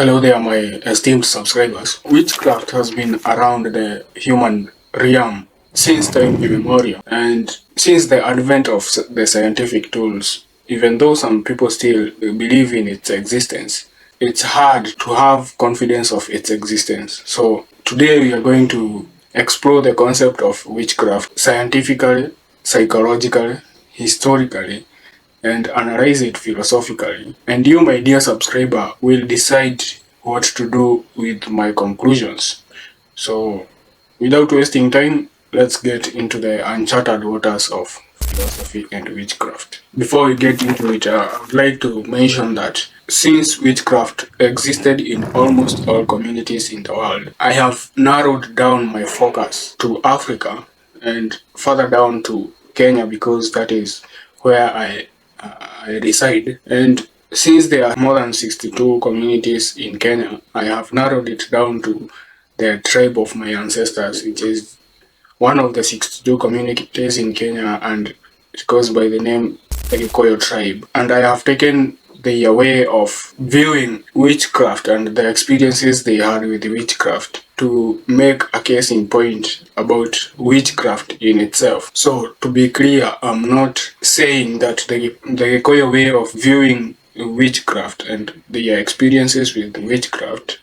Hello there, my esteemed subscribers. Witchcraft has been around the human realm since time immemorial, and since the advent of the scientific tools, even though some people still believe in its existence, it's hard to have confidence of its existence. So today we are going to explore the concept of witchcraft scientifically, psychologically, historically, and analyze it philosophically. And you, my dear subscriber, will decide what to do with my conclusions. So, without wasting time, let's get into the uncharted waters of philosophy and witchcraft. Before we get into it, I would like to mention that since witchcraft existed in almost all communities in the world, I have narrowed down my focus to Africa and further down to Kenya because that is where I reside. And since there are more than 62 communities in Kenya, I have narrowed it down to the tribe of my ancestors, which is one of the 62 communities in Kenya, and it goes by the name the Gikuyu tribe. And I have taken their way of viewing witchcraft and the experiences they had with witchcraft to make a case in point about witchcraft in itself. So to be clear, I'm not saying that the Gikuyu way of viewing witchcraft and their experiences with witchcraft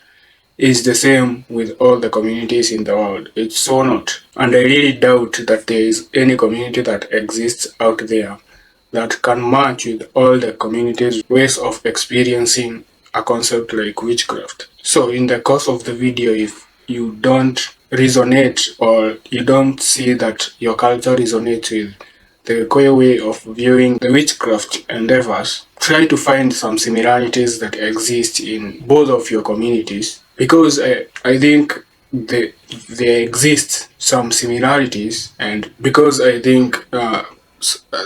is the same with all the communities in the world. It's so not. And I really doubt that there is any community that exists out there that can match with all the communities' ways of experiencing a concept like witchcraft. So in the course of the video, if you don't resonate or you don't see that your culture resonates with the Gikuyu way of viewing the witchcraft endeavors, try to find some similarities that exist in both of your communities, because I think there exist some similarities, and because I think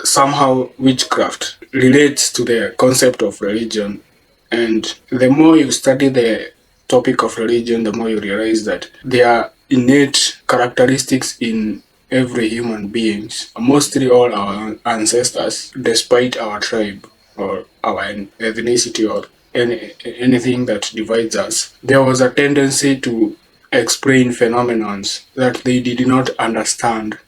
somehow witchcraft relates to the concept of religion, and the more you study the topic of religion, the more you realize that there are innate characteristics in every human beings, mostly all our ancestors, despite our tribe or our ethnicity or anything that divides us. There was a tendency to explain phenomena that they did not understand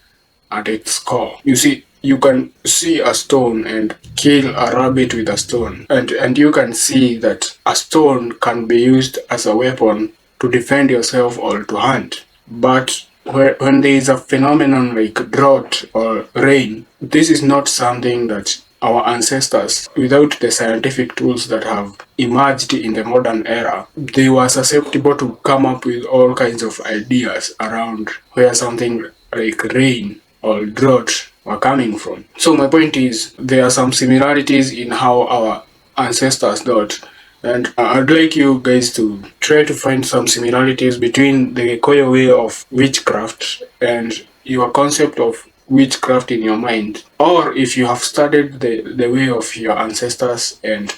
at its core. You see, you can see a stone and kill a rabbit with a stone, and you can see that a stone can be used as a weapon to defend yourself or to hunt. But when there is a phenomenon like drought or rain, this is not something that our ancestors, without the scientific tools that have emerged in the modern era, they were susceptible to come up with all kinds of ideas around where something like rain or drought were coming from. So my point is, there are some similarities in how our ancestors thought, and I'd like you guys to try to find some similarities between the Gikuyu way of witchcraft and your concept of witchcraft in your mind. Or if you have studied the way of your ancestors and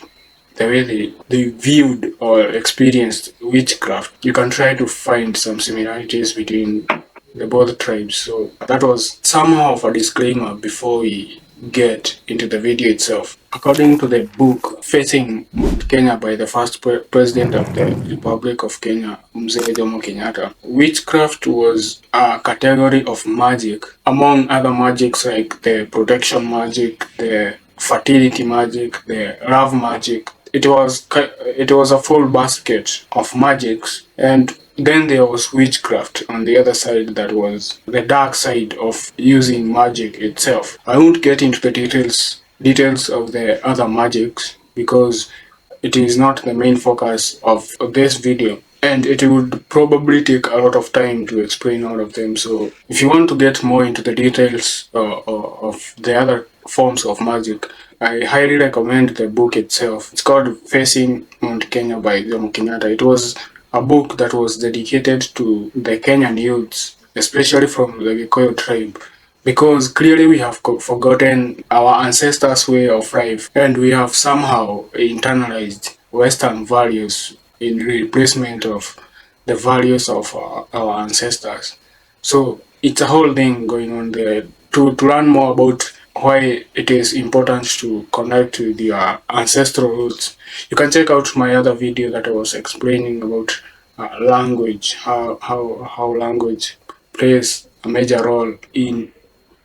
the way they viewed or experienced witchcraft, you can try to find some similarities between the both tribes. So that was somehow of a disclaimer before we get into the video itself. According to the book Facing Mount Kenya by the first president of the Republic of Kenya, Mzee Jomo Kenyatta, witchcraft was a category of magic among other magics like the protection magic, the fertility magic, the love magic. It was a full basket of magics, and then there was witchcraft on the other side, that was the dark side of using magic itself. I won't get into the details of the other magics because it is not the main focus of this video, and it would probably take a lot of time to explain all of them. So if you want to get more into the details of the other forms of magic, I highly recommend the book itself. It's called Facing Mount Kenya by Jomo Kenyatta. It was a book that was dedicated to the Kenyan youths, especially from the Gikuyu tribe, because clearly we have forgotten our ancestors' way of life, and we have somehow internalized Western values in replacement of the values of our ancestors. So it's a whole thing going on there. To learn more about why it is important to connect with your ancestral roots. You can check out my other video that I was explaining about language, how language plays a major role in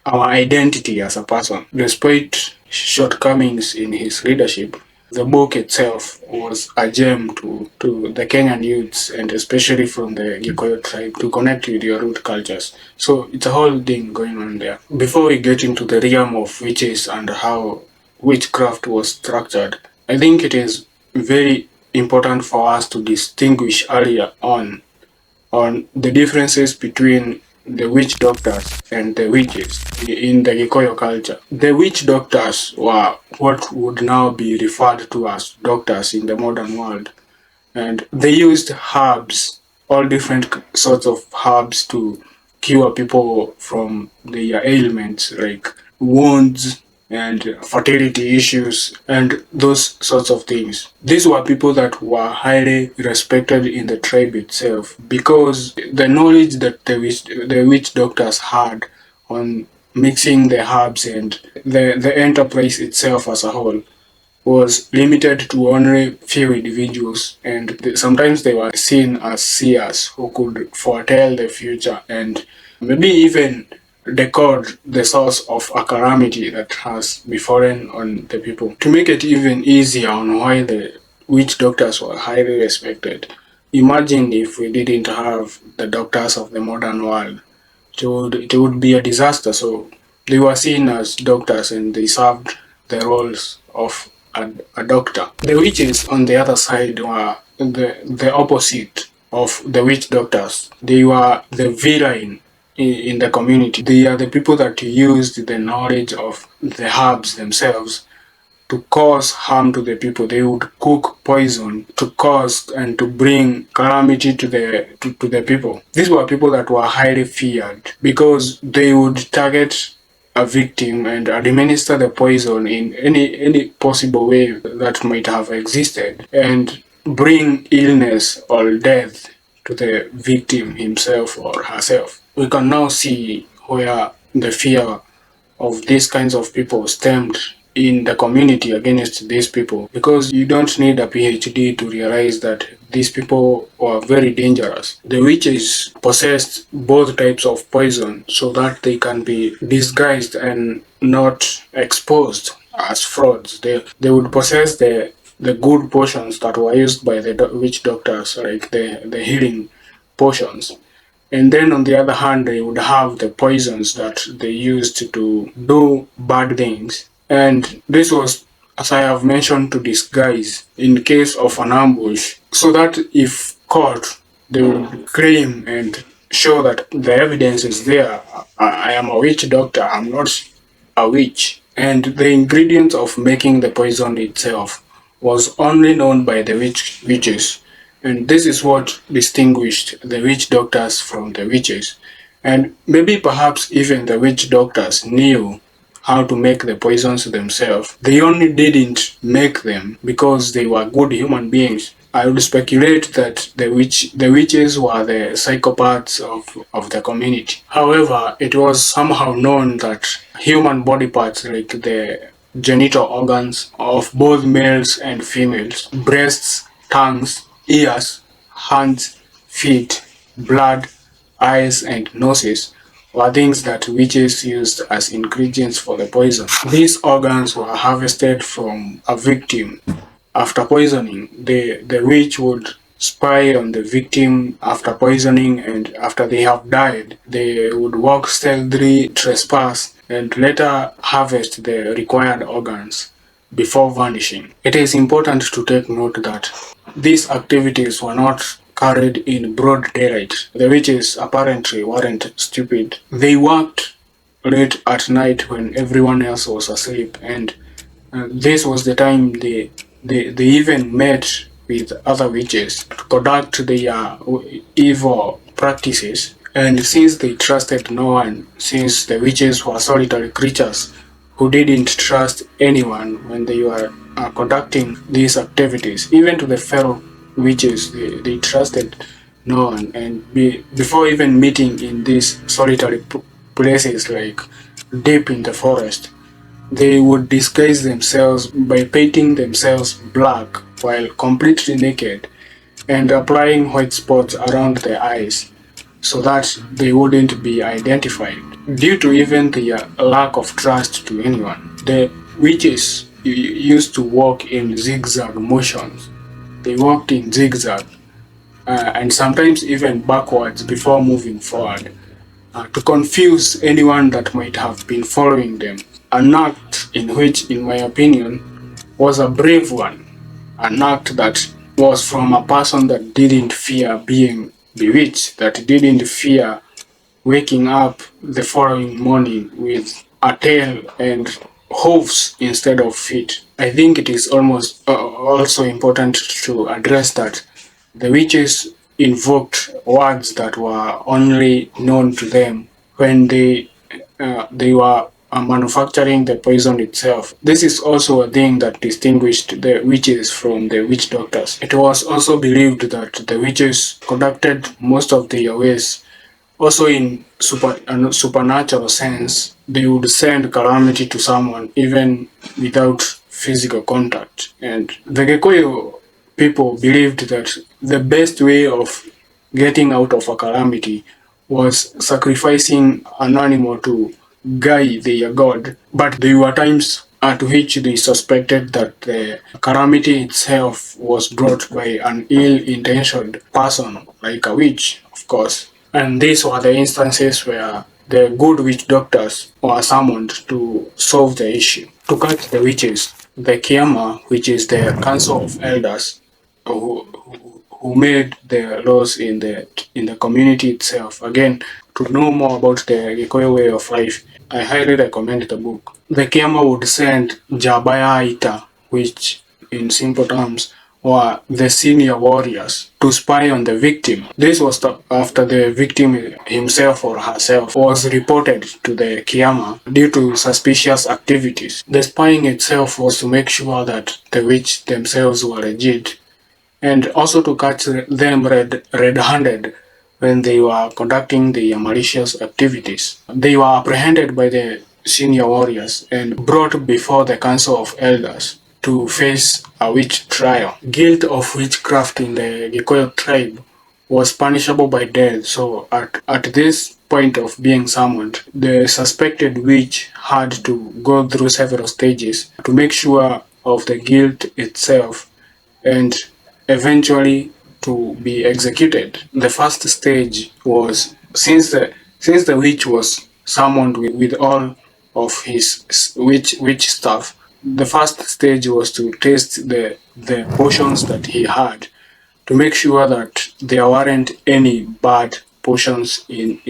our identity as a person. Despite shortcomings in his leadership, the book itself was a gem to the Kenyan youths, and especially from the Gikuyu tribe, to connect with your root cultures. So it's a whole thing going on there. Before we get into the realm of witches and how witchcraft was structured, I think it is very important for us to distinguish earlier on the differences between the witch doctors and the witches in the Gikuyu culture. The witch doctors were what would now be referred to as doctors in the modern world, and they used herbs, all different sorts of herbs to cure people from their ailments like wounds and fertility issues and those sorts of things. These were people that were highly respected in the tribe itself because the knowledge that the witch doctors had on mixing the herbs and the enterprise itself as a whole was limited to only few individuals, and sometimes they were seen as seers who could foretell the future and maybe even decode the source of a calamity that has befallen on the people. To make it even easier on why the witch doctors were highly respected, imagine if we didn't have the doctors of the modern world. It would be a disaster. So they were seen as doctors and they served the roles of a doctor. The witches, on the other side, were the opposite of the witch doctors. They were the villain in the community. They are the people that used the knowledge of the herbs themselves to cause harm to the people. They would cook poison to cause and to bring calamity to the people. These were people that were highly feared because they would target a victim and administer the poison in any possible way that might have existed and bring illness or death to the victim himself or herself. We can now see where the fear of these kinds of people stemmed in the community against these people, because you don't need a PhD to realize that these people were very dangerous. The witches possessed both types of poison so that they can be disguised and not exposed as frauds. They would possess the good potions that were used by the witch doctors, like the healing potions, and then on the other hand, they would have the poisons that they used to do bad things. And this was, as I have mentioned, to disguise in case of an ambush, so that if caught, they would claim and show that the evidence is there. I am a witch doctor, I'm not a witch. And the ingredient of making the poison itself was only known by the witches. And this is what distinguished the witch doctors from the witches. And maybe perhaps even the witch doctors knew how to make the poisons themselves. They only didn't make them because they were good human beings. I would speculate that the witches were the psychopaths of the community. However, it was somehow known that human body parts like the genital organs of both males and females, breasts, tongues, ears, hands, feet, blood, eyes, and noses were things that witches used as ingredients for the poison. These organs were harvested from a victim. After poisoning, the witch would spy on the victim after poisoning, and after they have died, they would walk stealthily, trespass, and later harvest the required organs before vanishing. It is important to take note that these activities were not carried in broad daylight. The witches apparently weren't stupid. They worked late at night when everyone else was asleep, and this was the time they even met with other witches to conduct their evil practices. And since they trusted no one, since the witches were solitary creatures who didn't trust anyone when they were conducting these activities, even to the fellow witches, they trusted no one. And before even meeting in these solitary places like deep in the forest, They would disguise themselves by painting themselves black while completely naked and applying white spots around their eyes so that they wouldn't be identified. Due to even the lack of trust to anyone, the witches used to walk in zigzag motions. They walked in zigzag and sometimes even backwards before moving forward to confuse anyone that might have been following them. An act in which, in my opinion, was a brave one. An act that was from a person that didn't fear being bewitched, that didn't fear waking up the following morning with a tail and hooves instead of feet. I think it is almost also important to address that the witches invoked words that were only known to them when they were manufacturing the poison itself. This is also a thing that distinguished the witches from the witch doctors. It was also believed that the witches conducted most of their ways also in supernatural sense. They would send calamity to someone even without physical contact. And the Gikuyu people believed that the best way of getting out of a calamity was sacrificing an animal to Guy, their god. But there were times at which they suspected that the calamity itself was brought by an ill-intentioned person, like a witch, of course. And these were the instances where the good witch doctors were summoned to solve the issue. To catch the witches, the Kiama, which is the council of elders, who, who made the laws in the community itself. Again, to know more about the Gikuyu way of life, I highly recommend the book. The Kiama would send Jabaya Ita, which in simple terms were the senior warriors, to spy on the victim. This was after the victim himself or herself was reported to the Kiama due to suspicious activities. The spying itself was to make sure that the witch themselves were legit and also to catch them red-handed when they were conducting the malicious activities. They were apprehended by the senior warriors and brought before the council of elders to face a witch trial. Guilt of witchcraft in the Gikuyu tribe was punishable by death, so at this point of being summoned, the suspected witch had to go through several stages to make sure of the guilt itself and eventually to be executed. The first stage was since the witch was summoned with all of his witch stuff. The first stage was to taste the potions that he had to make sure that there weren't any bad potions in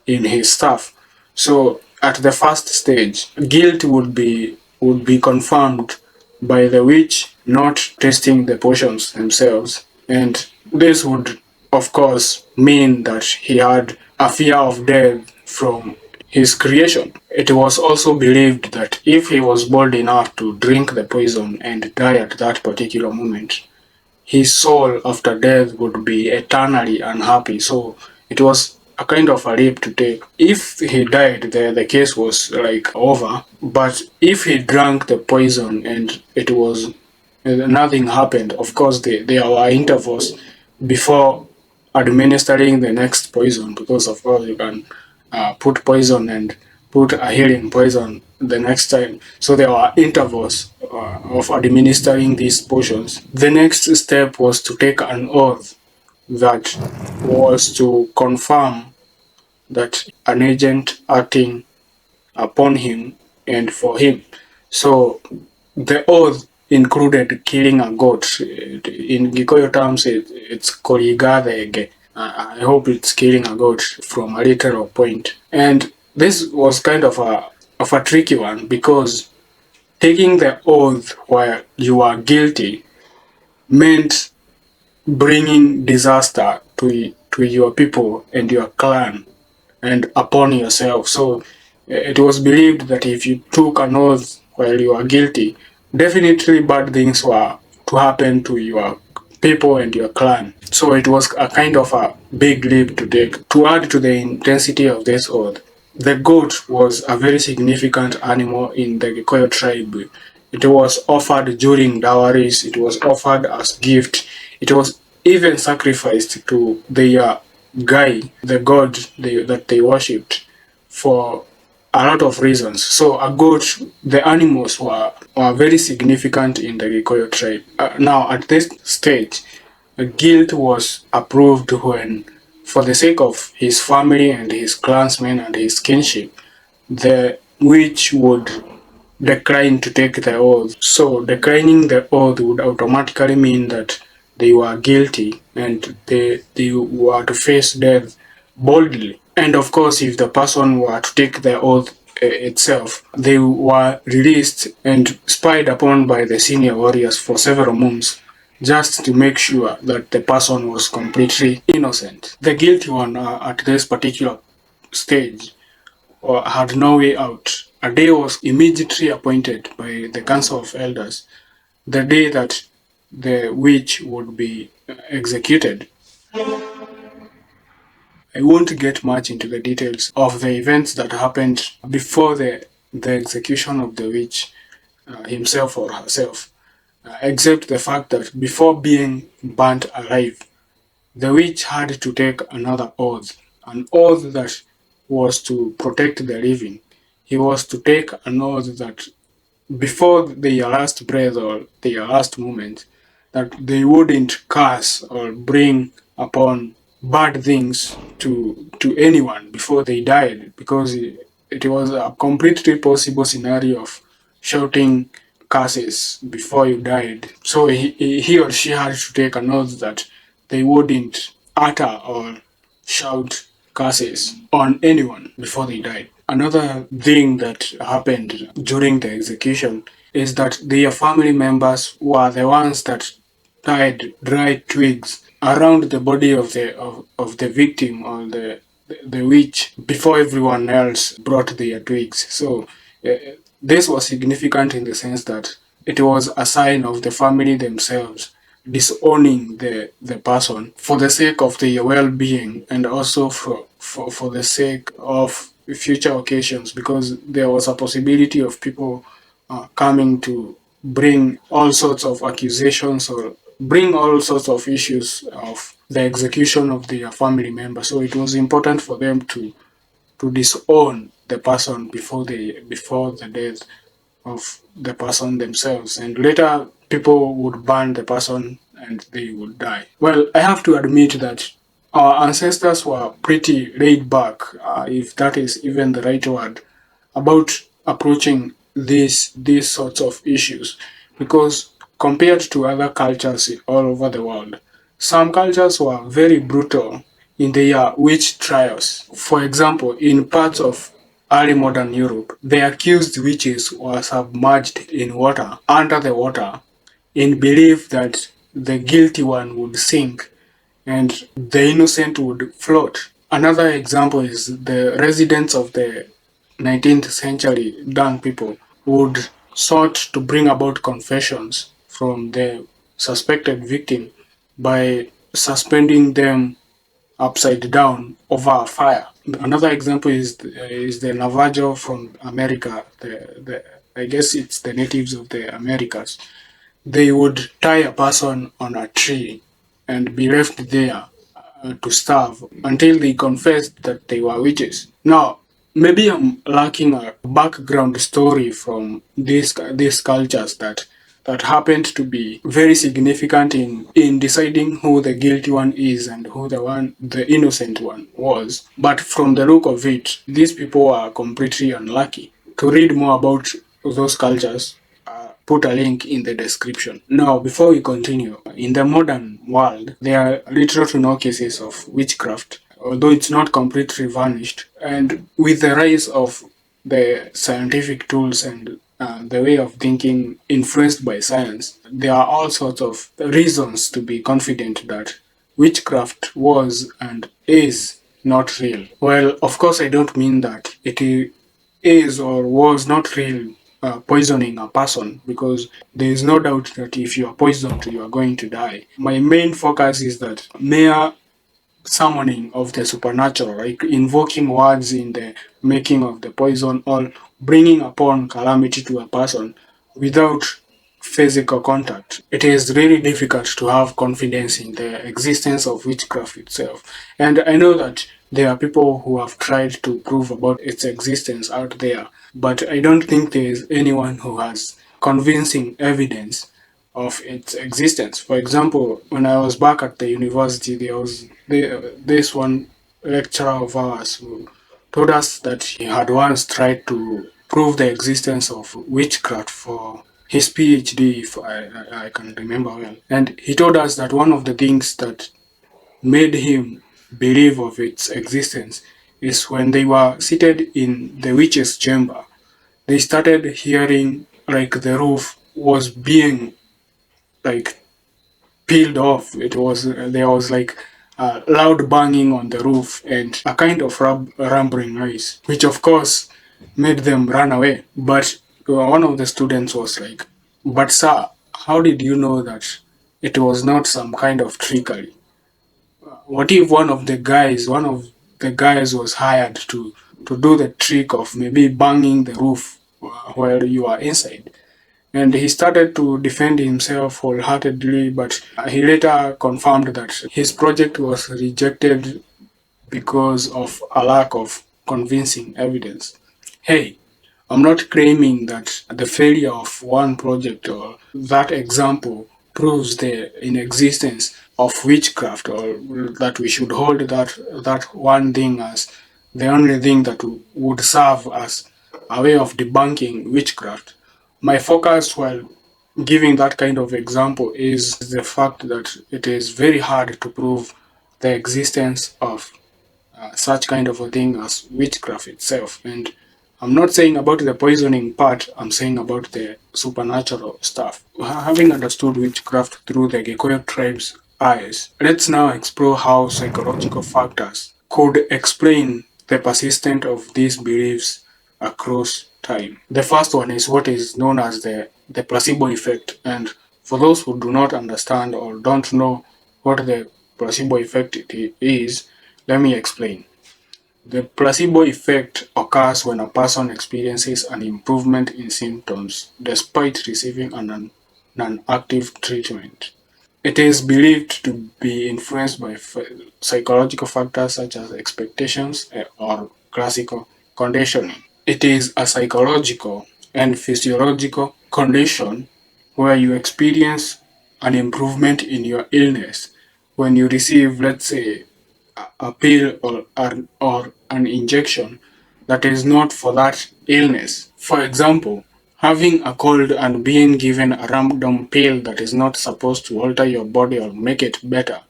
his stuff. So at the first stage, guilt would be confirmed by the witch not tasting the potions themselves, and this would of course mean that he had a fear of death from his creation. It was also believed that if he was bold enough to drink the poison and die at that particular moment, his soul after death would be eternally unhappy. So it was a kind of a leap to take. If he died, the case was like over. But if he drank the poison and it was nothing happened, of course there were intervals before administering the next poison, because of course you can put poison and put a healing poison the next time. So there were intervals of administering these potions. The next step was to take an oath that was to confirm that an agent acting upon him and for him. So the oath included killing a goat. In Gikuyu terms, it's korigadege. I hope it's killing a goat from a literal point. And this was kind of a tricky one because taking the oath while you are guilty meant bringing disaster to your people and your clan and upon yourself. So it was believed that if you took an oath while you are guilty, definitely bad things were to happen to your people and your clan. So it was a kind of a big leap to take. To add to the intensity of this oath, The goat was a very significant animal in the Gikuyu tribe. It was offered during dowries, it was offered as gift, it was even sacrificed to their guy, the god that they worshipped, for a lot of reasons. So a goat, the animals were very significant in the Gikuyu tribe. Now at this stage, a guilt was approved when, for the sake of his family and his clansmen and his kinship, the witch would decline to take the oath. So declining the oath would automatically mean that they were guilty and they were to face death boldly. And of course, if the person were to take the oath itself, they were released and spied upon by the senior warriors for several months just to make sure that the person was completely innocent. The guilty one at this particular stage had no way out. A day was immediately appointed by the Council of Elders, the day that the witch would be executed. I won't get much into the details of the events that happened before the execution of the witch himself or herself, except the fact that before being burnt alive, the witch had to take another oath, an oath that was to protect the living. He was to take an oath that before their last breath or their last moment, that they wouldn't curse or bring upon bad things to anyone before they died, because it was a completely possible scenario of shouting curses before you died. So he or she had to take an oath that they wouldn't utter or shout curses on anyone before they died. Another thing that happened during the execution is that their family members were the ones that tied dry twigs around the body of the victim or the witch before everyone else brought their twigs. So uh, this was significant in the sense that it was a sign of the family themselves disowning the person for the sake of their well-being and also for the sake of future occasions, because there was a possibility of people coming to bring all sorts of accusations or bring all sorts of issues of the execution of their family member. So it was important for them to disown the person before the death of the person themselves, and later people would burn the person and they would die. Well, I have to admit that our ancestors were pretty laid back, if that is even the right word, about approaching these sorts of issues, because compared to other cultures all over the world, some cultures were very brutal in their witch trials. For example, in parts of early modern Europe, the accused witches were submerged in water, under the water, in belief that the guilty one would sink and the innocent would float. Another example is the residents of the 19th century young people would sought to bring about confessions from the suspected victim by suspending them upside down over a fire. Another example is the Navajo from America. I guess it's the natives of the Americas. They would tie a person on a tree and be left there to starve until they confessed that they were witches. Now, maybe I'm lacking a background story from these cultures that happened to be very significant in deciding who the guilty one is and who the innocent one was. But from the look of it, these people are completely unlucky. To read more about those cultures, put a link in the description. Now, before we continue, in the modern world, there are little to no cases of witchcraft, although it's not completely vanished. And with the rise of the scientific tools and the way of thinking influenced by science, there are all sorts of reasons to be confident that witchcraft was and is not real. Well, of course, I don't mean that it is or was not real poisoning a person, because there is no doubt that if you are poisoned, you are going to die. My main focus is that mere summoning of the supernatural, like invoking words in the making of the poison or bringing upon calamity to a person without physical contact. It is really difficult to have confidence in the existence of witchcraft itself. And I know that there are people who have tried to prove about its existence out there, but I don't think there is anyone who has convincing evidence of its existence. For example, when I was back at the university, there was this one lecturer of ours who told us that he had once tried to prove the existence of witchcraft for his PhD, if I can remember well. And he told us that one of the things that made him believe of its existence is when they were seated in the witch's chamber, they started hearing like the roof was being like peeled off. It was there was like a loud banging on the roof and a kind of rumbling noise, which of course made them run away. But one of the students was like, "But sir, how did you know that it was not some kind of trickery? What if one of the guys was hired to do the trick of maybe banging the roof while you are inside?" And he started to defend himself wholeheartedly, but he later confirmed that his project was rejected because of a lack of convincing evidence. Hey, I'm not claiming that the failure of one project or that example proves the inexistence of witchcraft, or that we should hold that one thing as the only thing that would serve as a way of debunking witchcraft. My focus while giving that kind of example is the fact that it is very hard to prove the existence of such kind of a thing as witchcraft itself. And I'm not saying about the poisoning part, I'm saying about the supernatural stuff. Having understood witchcraft through the Gikuyu tribe's eyes, let's now explore how psychological factors could explain the persistence of these beliefs across time. The first one is what is known as the placebo effect. And for those who do not understand or don't know what the placebo effect is, let me explain. The placebo effect occurs when a person experiences an improvement in symptoms despite receiving an active treatment. It is believed to be influenced by psychological factors such as expectations or classical conditioning. It is a psychological and physiological condition where you experience an improvement in your illness when you receive, let's say, a pill or an injection that is not for that illness. For example, having a cold and being given a random pill that is not supposed to alter your body or make it better,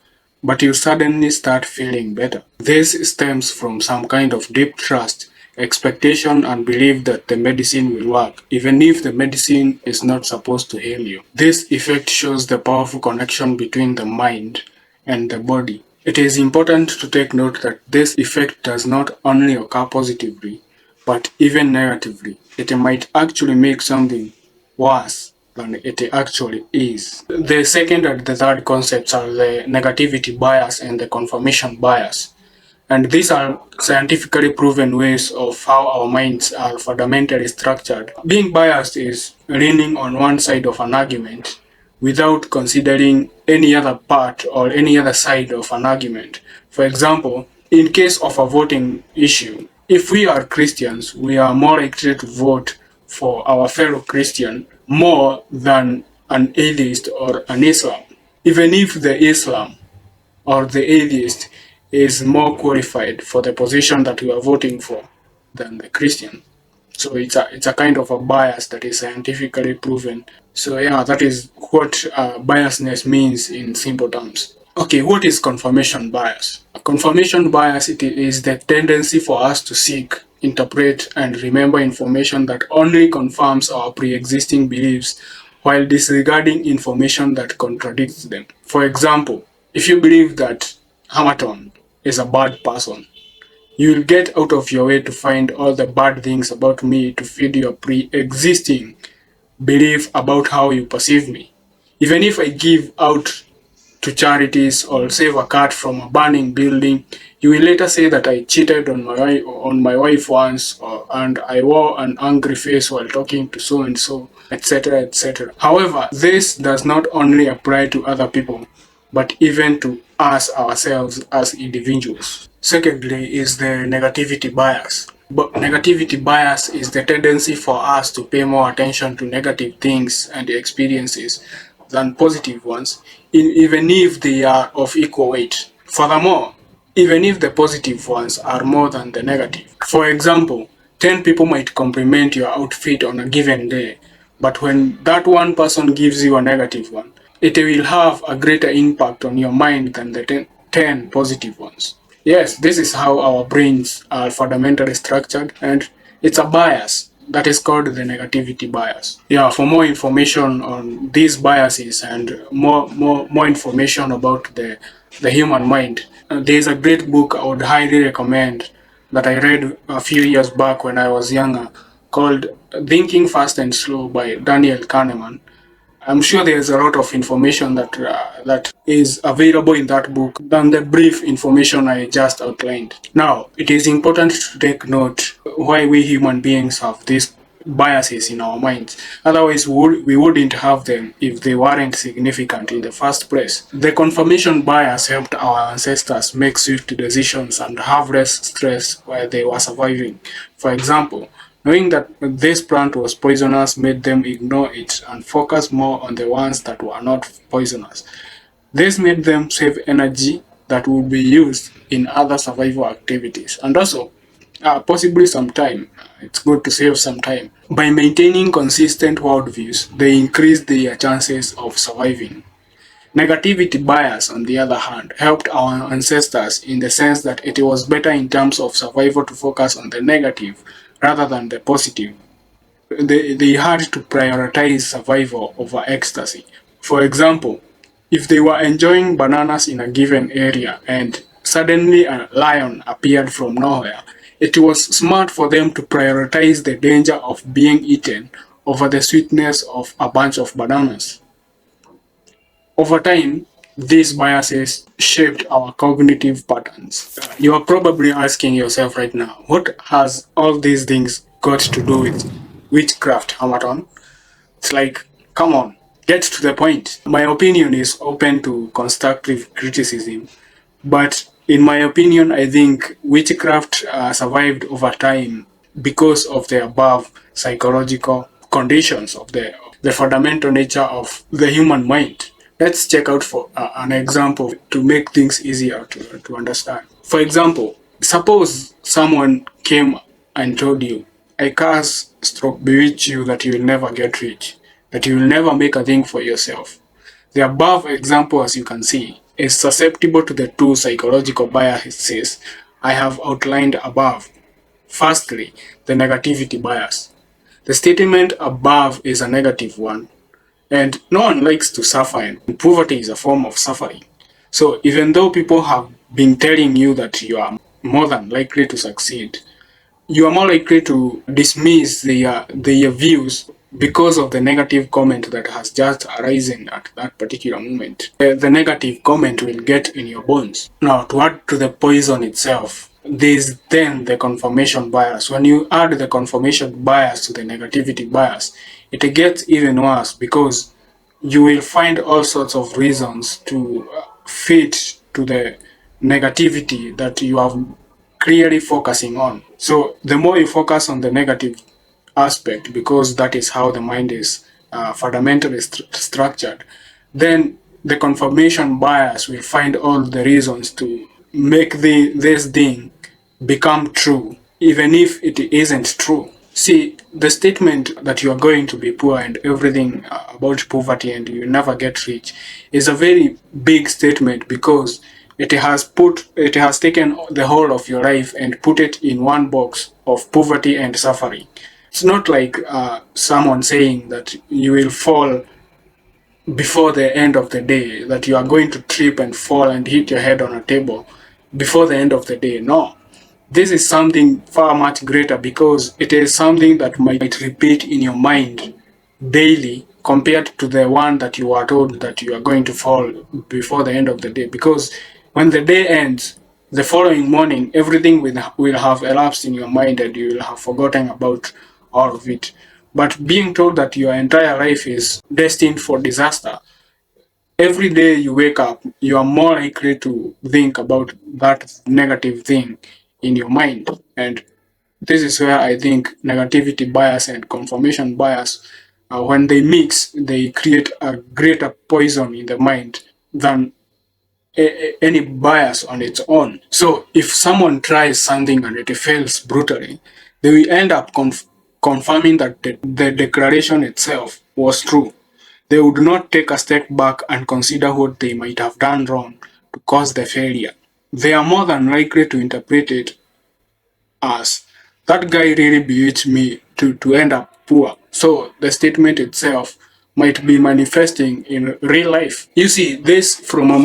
but you suddenly start feeling better. This stems from some kind of deep trust, expectation, and belief that the medicine will work, even if the medicine is not supposed to heal you. This effect shows the powerful connection between the mind and the body. It is important to take note that this effect does not only occur positively, but even negatively. It might actually make something worse than it actually is. The second and the third concepts are the negativity bias and the confirmation bias. And these are scientifically proven ways of how our minds are fundamentally structured. Being biased is leaning on one side of an argument without considering any other part or any other side of an argument. For example, in case of a voting issue, if we are Christians, we are more likely to vote for our fellow Christian more than an atheist or an Islam. Even if the Islam or the atheist is more qualified for the position that we are voting for than the Christian. So it's a kind of a bias that is scientifically proven. So yeah, that is what biasness means in simple terms. Okay, what is confirmation bias? Confirmation bias it is the tendency for us to seek, interpret, and remember information that only confirms our pre-existing beliefs while disregarding information that contradicts them. For example, if you believe that Hamilton is a bad person, you'll get out of your way to find all the bad things about me to feed your pre-existing belief about how you perceive me. Even if I give out to charities or save a cat from a burning building. You will later say that I cheated on my wife once, and I wore an angry face while talking to so and so, etc., etc. However, this does not only apply to other people, but even to us ourselves as individuals. Secondly, is the negativity bias. But negativity bias is the tendency for us to pay more attention to negative things and experiences than positive ones, even if they are of equal weight. Furthermore, even if the positive ones are more than the negative. For example, 10 people might compliment your outfit on a given day, but when that one person gives you a negative one, it will have a greater impact on your mind than the 10 positive ones. Yes, this is how our brains are fundamentally structured, and it's a bias that is called the negativity bias. Yeah, for more information on these biases and more information about the human mind, there's a great book I would highly recommend that I read a few years back when I was younger, called Thinking Fast and Slow by Daniel Kahneman. I'm sure there's a lot of information that is available in that book than the brief information I just outlined. Now, it is important to take note why we human beings have these biases in our minds. Otherwise, we wouldn't have them if they weren't significant in the first place. The confirmation bias helped our ancestors make swift decisions and have less stress while they were surviving. For example, knowing that this plant was poisonous made them ignore it and focus more on the ones that were not poisonous. This made them save energy that would be used in other survival activities, and also possibly some time. It's good to save some time. By maintaining consistent worldviews, they increase their chances of surviving. Negativity bias, on the other hand, helped our ancestors in the sense that it was better in terms of survival to focus on the negative rather than the positive. They had to prioritize survival over ecstasy. For example, if they were enjoying bananas in a given area and suddenly a lion appeared from nowhere, it was smart for them to prioritize the danger of being eaten over the sweetness of a bunch of bananas. Over time, these biases shaped our cognitive patterns. You are probably asking yourself right now, what has all these things got to do with witchcraft, Hamaton? It's like, come on, get to the point. My opinion is open to constructive criticism, but in my opinion, I think witchcraft survived over time because of the above psychological conditions of the fundamental nature of the human mind. Let's check out for an example to make things easier to understand. For example, suppose someone came and told you, I curse stroke bewitch you that you will never get rich, that you will never make a thing for yourself. The above example, as you can see, is susceptible to the two psychological biases I have outlined above. Firstly, the negativity bias. The statement above is a negative one, and no one likes to suffer, and poverty is a form of suffering. So even though people have been telling you that you are more than likely to succeed, you are more likely to dismiss their views because of the negative comment that has just arisen at that particular moment. The negative comment will get in your bones. Now, to add to the poison itself, there's then the confirmation bias. When you add the confirmation bias to the negativity bias, it gets even worse because you will find all sorts of reasons to fit to the negativity that you have clearly focusing on. So the more you focus on the negative aspect, because that is how the mind is fundamentally structured, then the confirmation bias will find all the reasons to make this thing become true, even if it isn't true. See, the statement that you are going to be poor and everything about poverty and you never get rich is a very big statement because it has taken the whole of your life and put it in one box of poverty and suffering. It's not like someone saying that you will fall before the end of the day, that you are going to trip and fall and hit your head on a table before the end of the day. No. This is something far much greater because it is something that might repeat in your mind daily, compared to the one that you are told that you are going to fall before the end of the day. Because when the day ends, the following morning, everything will have elapsed in your mind and you will have forgotten about all of it. But being told that your entire life is destined for disaster, every day you wake up, you are more likely to think about that negative thing in your mind. And this is where I think negativity bias and confirmation bias, when they mix, they create a greater poison in the mind than any bias on its own. So if someone tries something and it fails brutally, they will end up confirming that the declaration itself was true. They would not take a step back and consider what they might have done wrong to cause the failure. They are more than likely to interpret it as that guy really bewitched me to end up poor. So the statement itself might be manifesting in real life. You see, this from a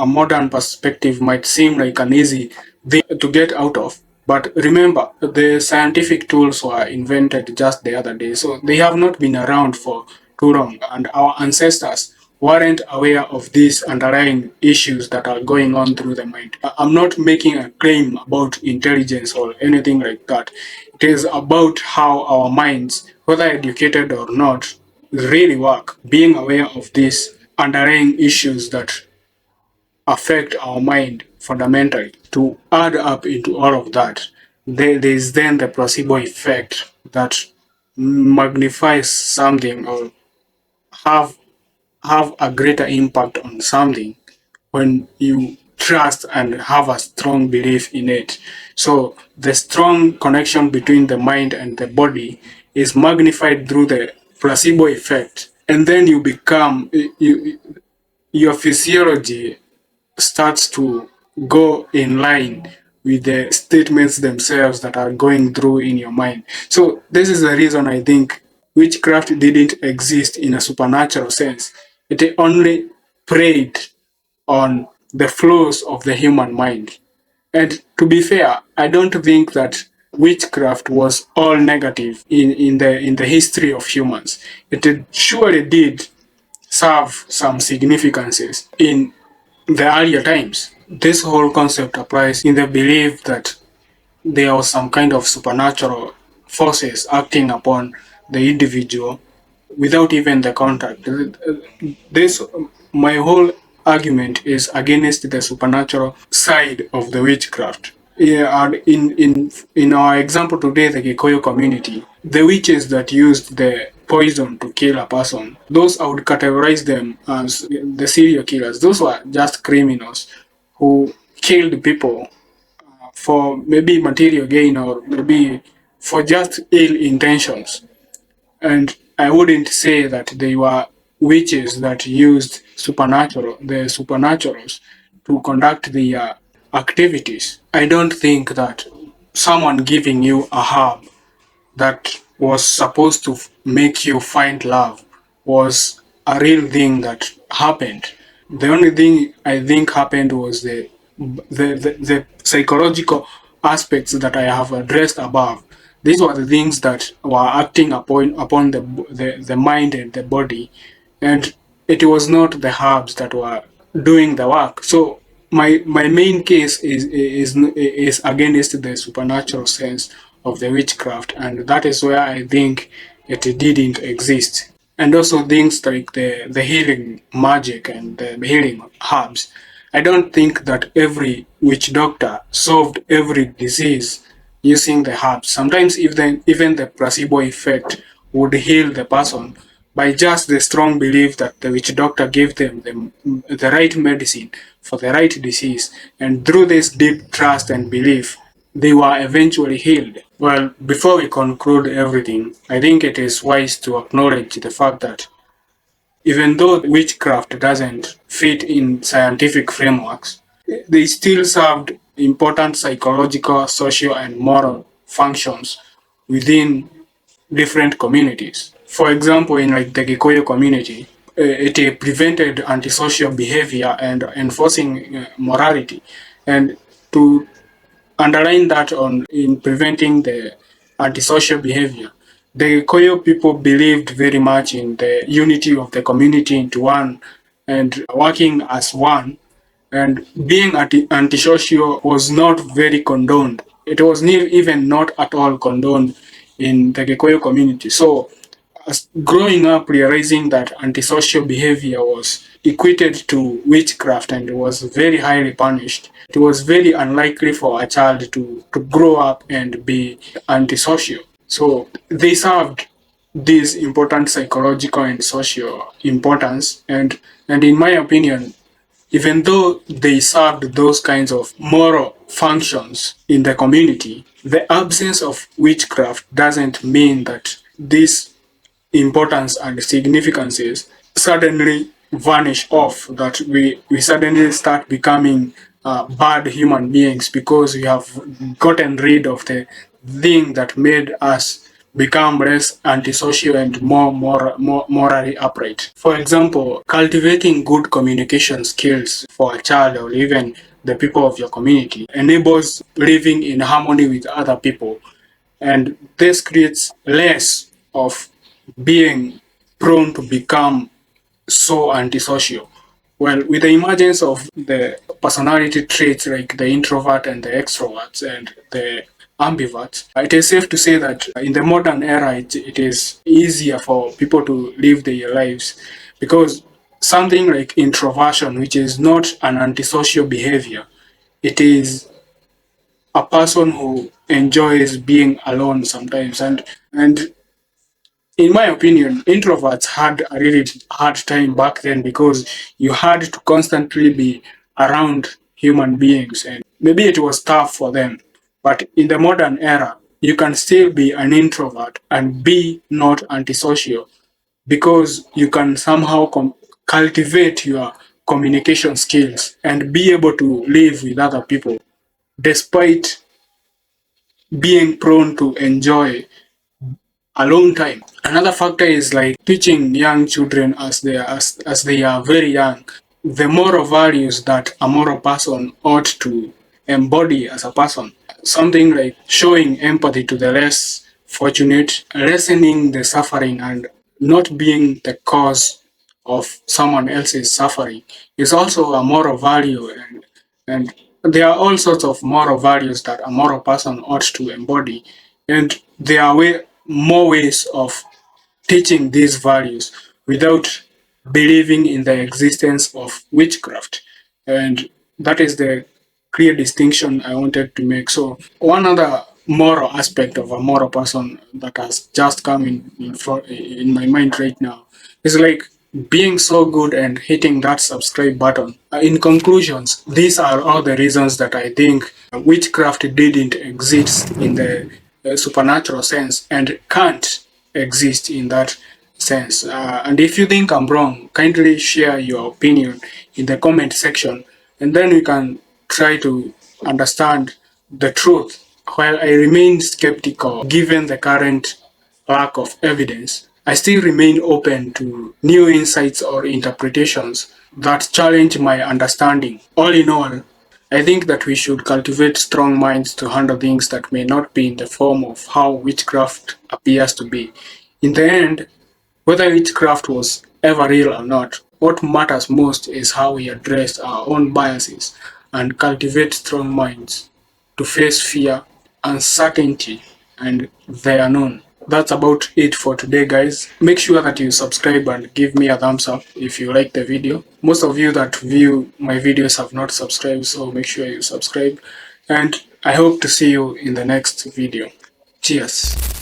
modern perspective might seem like an easy thing to get out of. But remember, the scientific tools were invented just the other day, so they have not been around for too long, and our ancestors weren't aware of these underlying issues that are going on through the mind. I'm not making a claim about intelligence or anything like that. It is about how our minds, whether educated or not, really work. Being aware of these underlying issues that affect our mind fundamentally. To add up into all of that, there is then the placebo effect that magnifies something or have have a greater impact on something when you trust and have a strong belief in it. So the strong connection between the mind and the body is magnified through the placebo effect, and then you become your physiology starts to go in line with the statements themselves that are going through in your mind. So this is the reason I think witchcraft didn't exist in a supernatural sense. It only preyed on the flaws of the human mind. And to be fair, I don't think that witchcraft was all negative in the history of humans. It surely did serve some significances in the earlier times. This whole concept applies in the belief that there was some kind of supernatural forces acting upon the individual without even the contact. This, my whole argument is against the supernatural side of the witchcraft. Yeah, and in our example today, the Gikuyu community, the witches that used the poison to kill a person, those I would categorize them as the serial killers. Those were just criminals who killed people for maybe material gain or maybe for just ill intentions. And I wouldn't say that they were witches that used the supernaturals to conduct their activities. I don't think that someone giving you a herb that was supposed to make you find love was a real thing that happened. The only thing I think happened was the psychological aspects that I have addressed above. These were the things that were acting upon the mind and the body, and it was not the herbs that were doing the work. So my main case is against the supernatural sense of the witchcraft, and that is where I think it didn't exist. And also things like the healing magic and the healing herbs. I don't think that every witch doctor solved every disease using the herbs. Sometimes even the placebo effect would heal the person by just the strong belief that the witch doctor gave them the right medicine for the right disease. And through this deep trust and belief, they were eventually healed. Well, before we conclude everything, I think it is wise to acknowledge the fact that even though witchcraft doesn't fit in scientific frameworks, they still served important psychological, social, and moral functions within different communities. For example, in like the Gikuyu community, it prevented antisocial behavior and enforcing morality. And to underline that on in preventing the antisocial behavior, The Gikuyu people believed very much in the unity of the community into one and working as one. And being antisocial was not very condoned. It was even not at all condoned in the Gikuyu community. So, as growing up, realizing that antisocial behavior was equated to witchcraft and was very highly punished, it was very unlikely for a child to grow up and be antisocial. So they served this important psychological and social importance, and in my opinion, even though they served those kinds of moral functions in the community, the absence of witchcraft doesn't mean that this importance and significances suddenly vanish off, that we suddenly start becoming bad human beings because we have gotten rid of the thing that made us become less antisocial and more morally upright. For example, cultivating good communication skills for a child or even the people of your community enables living in harmony with other people, and this creates less of being prone to become so antisocial. Well, with the emergence of the personality traits like the introvert and the extroverts and the ambiverts, it is safe to say that in the modern era, it is easier for people to live their lives because something like introversion, which is not an antisocial behavior, it is a person who enjoys being alone sometimes, and in my opinion, introverts had a really hard time back then because you had to constantly be around human beings, and maybe it was tough for them. But in the modern era, you can still be an introvert and be not antisocial because you can somehow cultivate your communication skills and be able to live with other people despite being prone to enjoy a long time. Another factor is like teaching young children as they are very young the moral values that a moral person ought to embody as a person. Something like showing empathy to the less fortunate, lessening the suffering, and not being the cause of someone else's suffering is also a moral value, and there are all sorts of moral values that a moral person ought to embody, and there are more ways of teaching these values without believing in the existence of witchcraft. And that is the clear distinction I wanted to make. So, one other moral aspect of a moral person that has just come in my mind right now is like being so good and hitting that subscribe button. In conclusions, these are all the reasons that I think witchcraft didn't exist in the supernatural sense and can't exist in that sense. And if you think I'm wrong, kindly share your opinion in the comment section, and then we can try to understand the truth. While I remain skeptical given the current lack of evidence, I still remain open to new insights or interpretations that challenge my understanding. All in all, I think that we should cultivate strong minds to handle things that may not be in the form of how witchcraft appears to be. In the end, whether witchcraft was ever real or not, what matters most is how we address our own biases and cultivate strong minds to face fear, uncertainty, and the unknown. That's about it for today, guys. Make sure that you subscribe and give me a thumbs up if you like the video. Most of you that view my videos have not subscribed, so make sure you subscribe. And I hope to see you in the next video. Cheers.